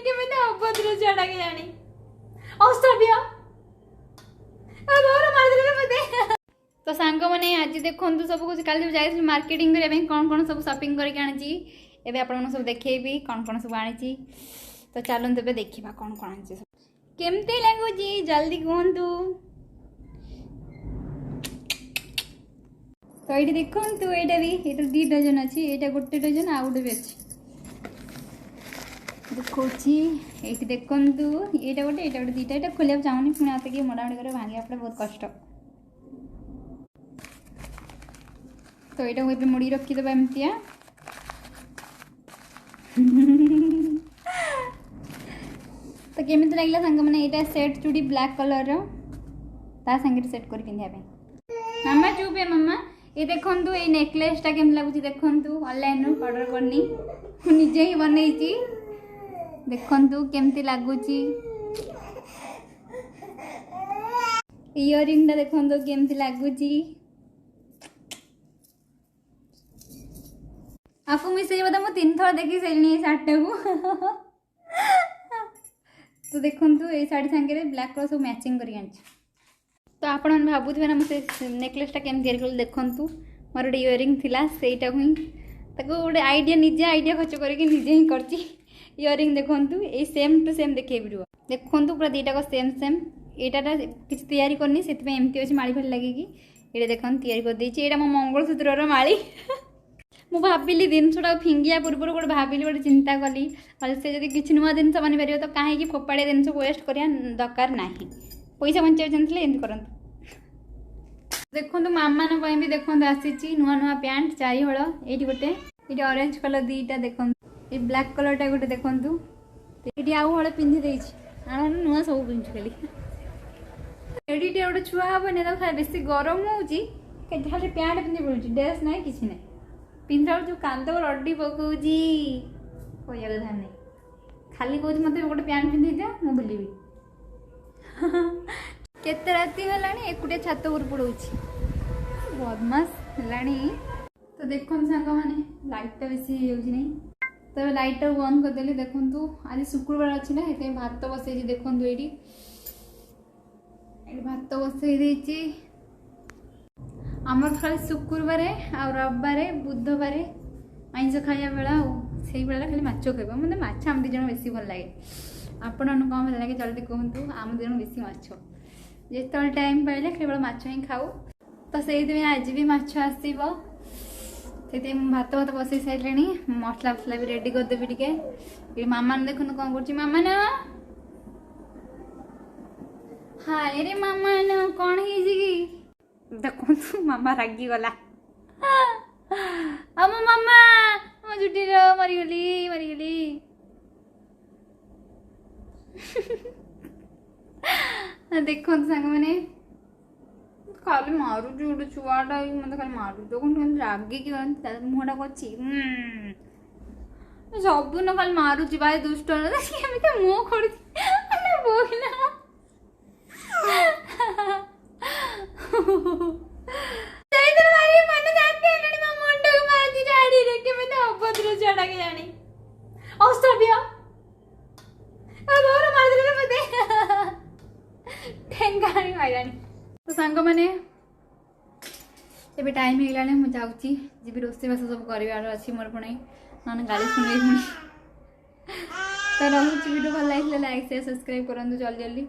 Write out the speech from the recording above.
केमिति अभद्र छुआटा के जानी असभ्य और मारदले मते तो सांग मैंने आज देखु सब कुछ कल जाइए मार्केटिंग करने कौन कौन सब शॉपिंग करके आनी एवं आप सब देखी कौन सब आनी तो चलते तेज देखा कौन कौन आनी सब केमती लगुच जल्दी कहतु तो ये देखु यहाँ भी ये 2 डजन अच्छी यहाँ 1 डजन आ गए भी अच्छी देखो ये देखु यहाँ गोटे यहाँ गोटे 2टा यहाँ खोलिया चाहूनी पुणी आते कि मोड़ामोड़ी कर भांगे पड़े बहुत कष्ट तो यहाँ को मुड़ी रखीदे एमतिया तो केमी लगे सांग मैंने यहाँ सेट चूड़ी ब्लैक कलर सांगे सेट कर पिंधा मामा चुप है मामा ये देखु ये नेकलेसटा केम लगुच देखु ऑनलाइन ऑर्डर करनी निजे ही बनई देखु केमती लगुच इयरिंग देखु केमती लगुच आपको मिसे बोधा मुझे 3 थर देखी सारे शार्टा को तो देखु ये शाढ़ी सांगे ब्लैक कलर सब मैचिंग कर तो आपण भावुथे ना मुझे नेकलेसटा केम तैयारी देखु मोर गोटे इयरिंग थिला सेटा ही गोटे आइडिया निजे आइडिया खर्च करके निजे ही कर इयरिंग देखु ये सेम टू सेम देखे पड़ो देखु पूरा 2टाक सेम सेम यहाँ किसी तैयारी करनी से एमती अच्छे माड़ी फाड़ी लगे ये देखो तैयारी कर देछि एटा मो मंगलसूत्र माड़ी मु भाविली जिनसा फिंगिया पूर्व गोटे भाविली गोटे चिंता कली से जब किसी नुआ जिन बन पार तो कहीं फोपाड़िया जिन वेस्ट करवा दरकार ना पैसा बचाई जानते एमती करते देखो मामा भी देखो आसी नुआ नुआ पैंट 4 हल ये गोटे ये ऑरेंज कलर 2टा देखो ये ब्लैक कलरटा गोटे देखु ये आउ हल पिंधि देछि नुआ सब पिंधु खाली एडी गोटे छुआ हेनी तो बेस गरम होगी खाली पैंट पिंधि पड़ुची ड्रेस ना कि ना पिंधा जो कांद रड्डी पकाउची कहया कथा नहीं खाली कौन मत गोटे पैंट पिंधि दिया मु बुलबी केते राति हेलानी एकुटिया छात उपर पड़ोची बदमाश हेलानी तो देखो सांग मैंने लाइटा बेसी नहीं तो लाइट बंद करदेली देखु आज शुक्रवार अच्छी ना ये भात बसई देखु ये भात बसई आमर खाली शुक्रवार आ रविवार बुधवार आइंस खाया बेला से बेला खाली माछ खाइबा मतलब माछ आम 2 जन बेसी भल लगे आपण कौन भल लगे जल्दी कहतु आम 2 जन बेसी माछ जिते टाइम पाइले केवल माछ ही खाऊ तो से आज भी माछ आसो से भात भात बसई सारे मसला फसला भी रेडी करदेवी टे मामा देखु कौन कर मामा ना हाय रे मामा ना कौन है देखो मामा रागी गला आम मामा मो जुटी मरीगली देखो सांग मैंने खाली मारू गोटे छुआटा मत खाली मारू देखो रागी मुहटा कर सब न खाली मारुची भाई दुष्ट मुह कर बोला अभद्र छुआटा के जानी असभ्य और मारदले मते ठेंगाणी माइलानी तो सांग मैंने एबे टाइम हेलानी मु जाउची जीबी रोसे बास सब करिवार अछि मोर पुणी नन गाली सुनै पुणी तो रहुची वीडियो भल लाइक शेयर सब्सक्राइब करंतु जल्दी जल्दी